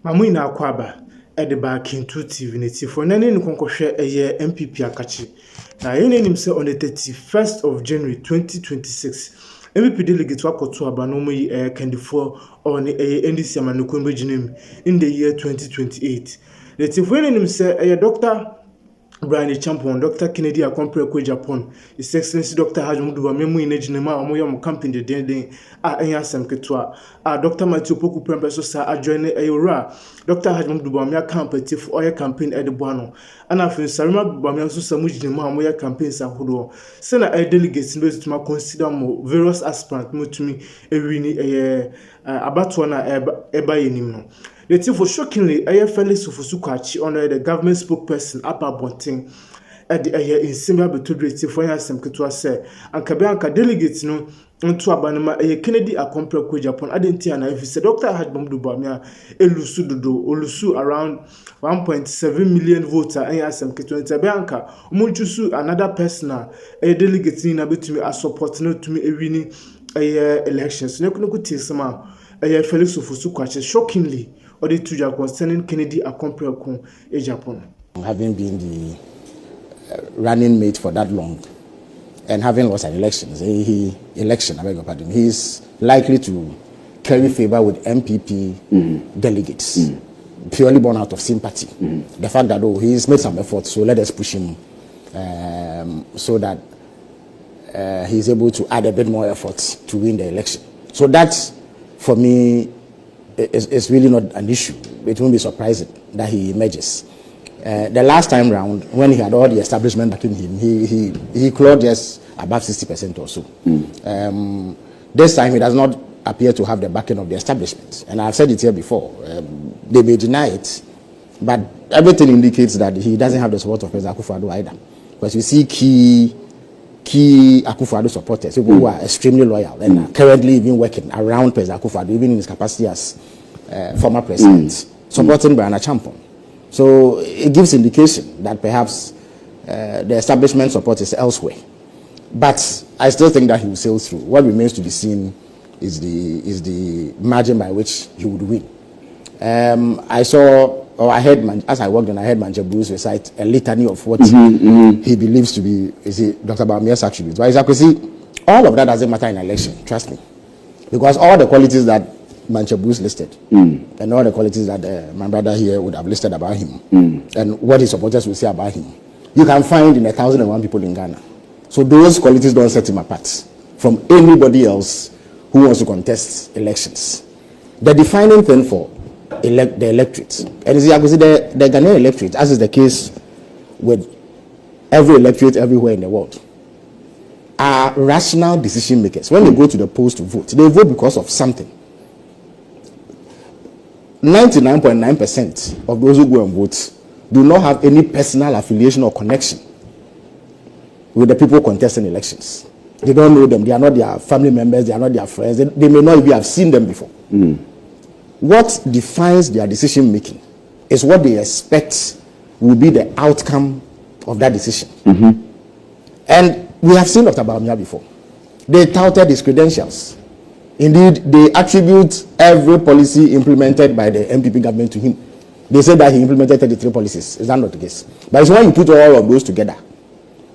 Mamu na akwaba ede ba Kintu TV netifo na ne nkonkohwe eye NPP akachi na yene nim se on the 31st of January 2026 NPP delegate wakoto aba no mu Kenedy on NDC amanukun beginem in the year 2028 netifo yene nim se eye Dr. Agyapong, Dr. Kenedy Agyapong, His Excellency Dr. Agyapong, Memu in Ejinema, Amoyam camping the den, Ayasam Ketua, Dr. Matthew Poku Prempeso, Adjoine Ayora, Dr. Agyapong, campaign for oil campaign at the Buano, and after Sarima Bamiasu Samujinema, Moya campaigns Ahudo. Send a delegates in those to consider more various aspirants, Mutumi, Erini, Abatuana, Ebayenimo. The team for shockingly, Felix Ofosu Kwakye on the government spokesperson Agyapong at the in similar between for Yasem Ketua say, and Kabianka delegates no into Abanama Kenedy Agyapong Adentiana if said Dr. Agyapong Elusu Dodo Olusu around 1.7 million votes and Yasem Ketua in Tabianka Umunchusu another person a delegate in a bit to me as support no to me a winning elections. No could tell some Felix Ofosu Kwakye shockingly. Or the two concerning Kenedy Agyapong. Having been the running mate for that long and having lost an election, I beg your pardon, he's likely to carry favor with NPP delegates, purely born out of sympathy. The fact that he's made some effort, so let us push him so that he's able to add a bit more effort to win the election. So that's, for me, it's really not an issue. It won't be surprising that he emerges. The last time round, when he had all the establishment backing him, he clawed just above 60% or so. This time, he does not appear to have the backing of the establishment. And I've said it here before. They may deny it, but everything indicates that he doesn't have the support of President Akufo-Addo either. Because you see key Akufo-Addo supporters, people who are extremely loyal and are currently even working around President Akufo-Addo, even in his capacity as former president, supporting Brian Agyapong. So it gives indication that perhaps the establishment support is elsewhere. But I still think that he will sail through. What remains to be seen is the margin by which he would win. I heard, as I walked in, I heard Manjabu's recite a litany of what he believes to be Dr. Bamia's attributes. But exactly, see, all of that doesn't matter in an election, trust me. Because all the qualities that Manjabu's listed, and all the qualities that my brother here would have listed about him, and what his supporters will say about him, you can find in 1,001 people in Ghana. So those qualities don't set him apart from anybody else who wants to contest elections. The defining thing for the electorate, and you see, the Ghanaian electorate, as is the case with every electorate everywhere in the world, are rational decision makers. When they go to the polls to vote, they vote because of something. 99.9% of those who go and vote do not have any personal affiliation or connection with the people contesting elections. They don't know them. They are not their family members. They are not their friends. They may not even have seen them before. What defines their decision making is what they expect will be the outcome of that decision. And we have seen Dr. Bamiya before. They touted his credentials. Indeed, they attribute every policy implemented by the NPP government to him. They say that he implemented 33 policies. Is that not the case? But it's when you put all of those together,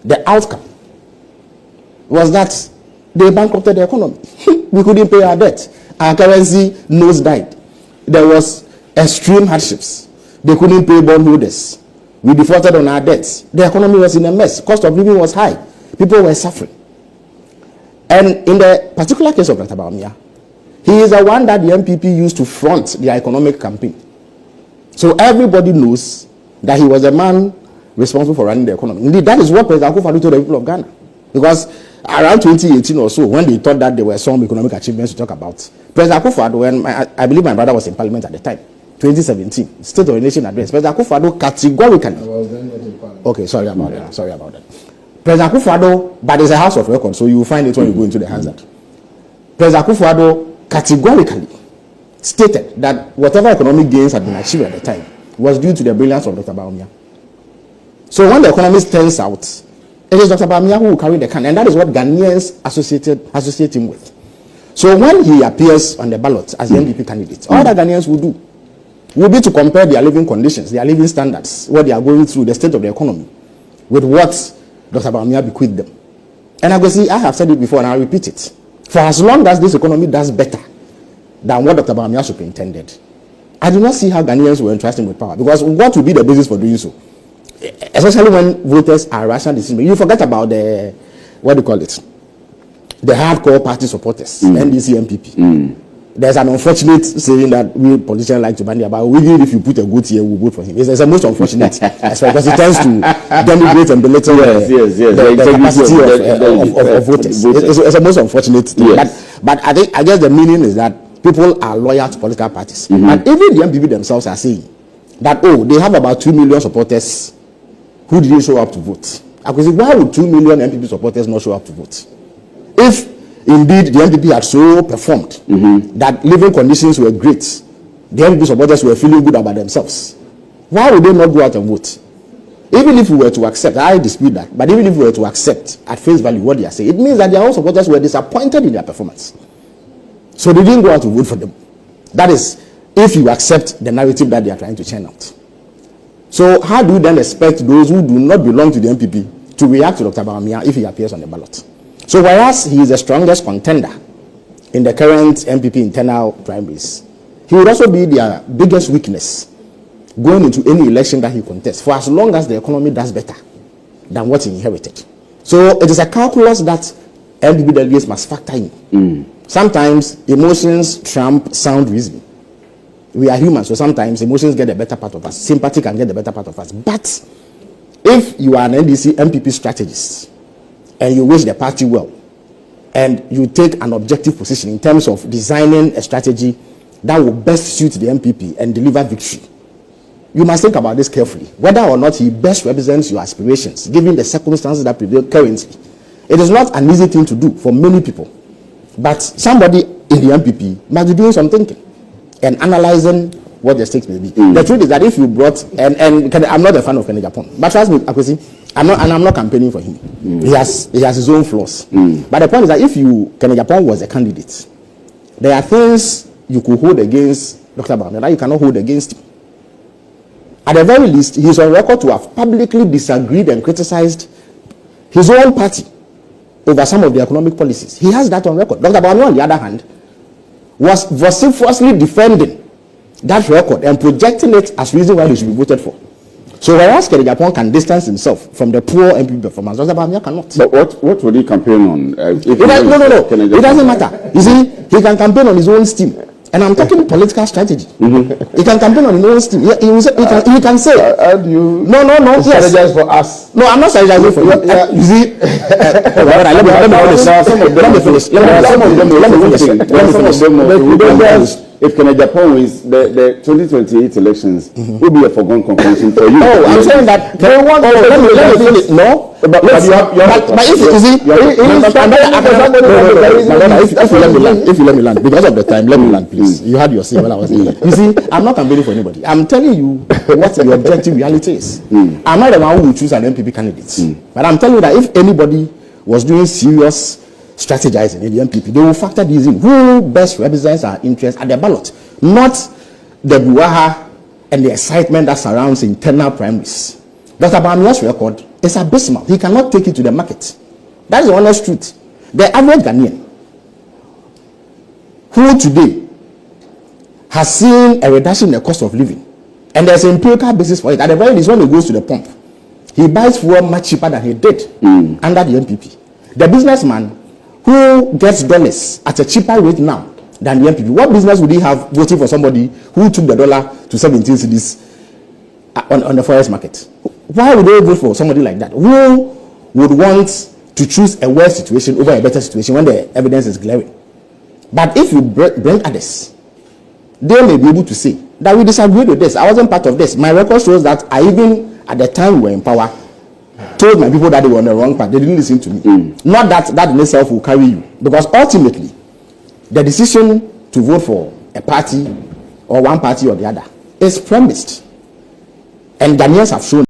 the outcome was that they bankrupted the economy. We couldn't pay our debt. Our currency nosedived. There was extreme hardships. They couldn't pay bondholders. We defaulted on our debts. The economy was in a mess. Cost of living was high. People were suffering. And in the particular case of Dr. Bamiya, he is the one that the NPP used to front their economic campaign. So everybody knows that he was the man responsible for running the economy. Indeed, that is what President Akufo-Addo told the people of Ghana. Because around 2018 or so, when they thought that there were some economic achievements to talk about, President Akufo-Addo, and I believe my brother was in parliament at the time, 2017, State of the Nation address, President Akufo-Addo categorically... I was then not in parliament. Okay, sorry about that. President Akufo-Addo, but there's a house of record, so you will find it when you go into the Hansard. President Akufo-Addo categorically stated that whatever economic gains had been achieved at the time was due to the brilliance of Dr. Bamiya. So when the economist turns out, it is Dr. Bamiya who will carry the can, and that is what Ghanaians associate him with. So when he appears on the ballot as the NDC candidate, all that Ghanaians will do will be to compare their living conditions, their living standards, what they are going through, the state of the economy, with what Dr. Bawumia bequeathed them. And I have said it before and I'll repeat it. For as long as this economy does better than what Dr. Bawumia superintended, I do not see how Ghanaians will entrust him with power, because what will be the basis for doing so? Especially when voters are rational decision. You forget about the, what do you call it? The hardcore party supporters, NDC, NPP. There's an unfortunate saying that we politicians like to bandy about, even if you put a goat here, we'll vote for him. It's the most unfortunate, because it tends to denigrate and belittle the capacity of voters. It's the most unfortunate thing. Yes. But I guess the meaning is that people are loyal to political parties. And even the NPP themselves are saying that, they have about 2 million supporters who didn't show up to vote. I could say, why would 2 million NPP supporters not show up to vote? If indeed the NPP had so performed that living conditions were great, the NPP supporters were feeling good about themselves, why would they not go out and vote? Even if we were to accept, I dispute that, but even if we were to accept at face value what they are saying, it means that their own supporters were disappointed in their performance. So they didn't go out to vote for them. That is, if you accept the narrative that they are trying to churn out. So how do you then expect those who do not belong to the NPP to react to Dr. Bawumia if he appears on the ballot? So whereas he is the strongest contender in the current NPP internal primaries, he would also be their biggest weakness going into any election that he contests, for as long as the economy does better than what he inherited. So it is a calculus that NPP delegates must factor in. Sometimes emotions trump sound reason. We are humans, so sometimes emotions get the better part of us. Sympathy can get the better part of us. But if you are an NDC, NPP strategist, and you wish the party well, and you take an objective position in terms of designing a strategy that will best suit the NPP and deliver victory, you must think about this carefully, whether or not he best represents your aspirations, given the circumstances that prevail currently. It is not an easy thing to do for many people, but somebody in the NPP must be doing some thinking and analyzing what the stakes may be. The truth is that if you brought, and I'm not a fan of Agyapong, but trust me, Akwesi, I'm not campaigning for him. He has his own flaws. But the point is that if Agyapong was a candidate, there are things you could hold against Dr. Bawumia that you cannot hold against him. At the very least, he is on record to have publicly disagreed and criticized his own party over some of the economic policies. He has that on record. Dr. Bawumia, on the other hand, was vociferously defending that record and projecting it as reason why he should be voted for. So whereas Agyapong can distance himself from the poor NPP performance, Dr. Bawumia cannot. But what would he campaign on? No. It doesn't matter. You see, he can campaign on his own steam. And I'm talking political strategy. He can campaign on his own steam. He can say, how do you strategize for us? No, I'm not strategizing for you. You see, let me finish. If Agyapong wins the 2028 elections, will be a foregone conclusion for you. I'm saying that they want. Let me finish. No, but if you see, if you let me land, because of the time, let me land, please. You had your say while I was here. You see, I'm not campaigning for anybody. I'm telling you what the objective reality is. I'm not the one who will choose an NPP candidate, but I'm telling you that if anybody was doing serious strategizing in the NPP, they will factor these in. Who best represents our interests at the ballot, not the brouhaha and the excitement that surrounds internal primaries. Dr. Bawumia's record is abysmal. He cannot take it to the market. That is the honest truth. The average Ghanaian who today has seen a reduction in the cost of living, and there's an empirical basis for it. At the very least, when he goes to the pump, he buys fuel much cheaper than he did under the NPP. The businessman who gets dollars at a cheaper rate now than the NPP, what business would he have voting for somebody who took the dollar to 17 cedis on the forex market? Why would they vote for somebody like that? Who would want to choose a worse situation over a better situation when the evidence is glaring? But if you bring others, they may be able to say that we disagreed with this. I wasn't part of this. My record shows that I even, at the time we were in power, told my people that they were on the wrong path. They didn't listen to me. Not that in itself will carry you. Because ultimately, the decision to vote for a party or one party or the other is premised. And Ghanaians have shown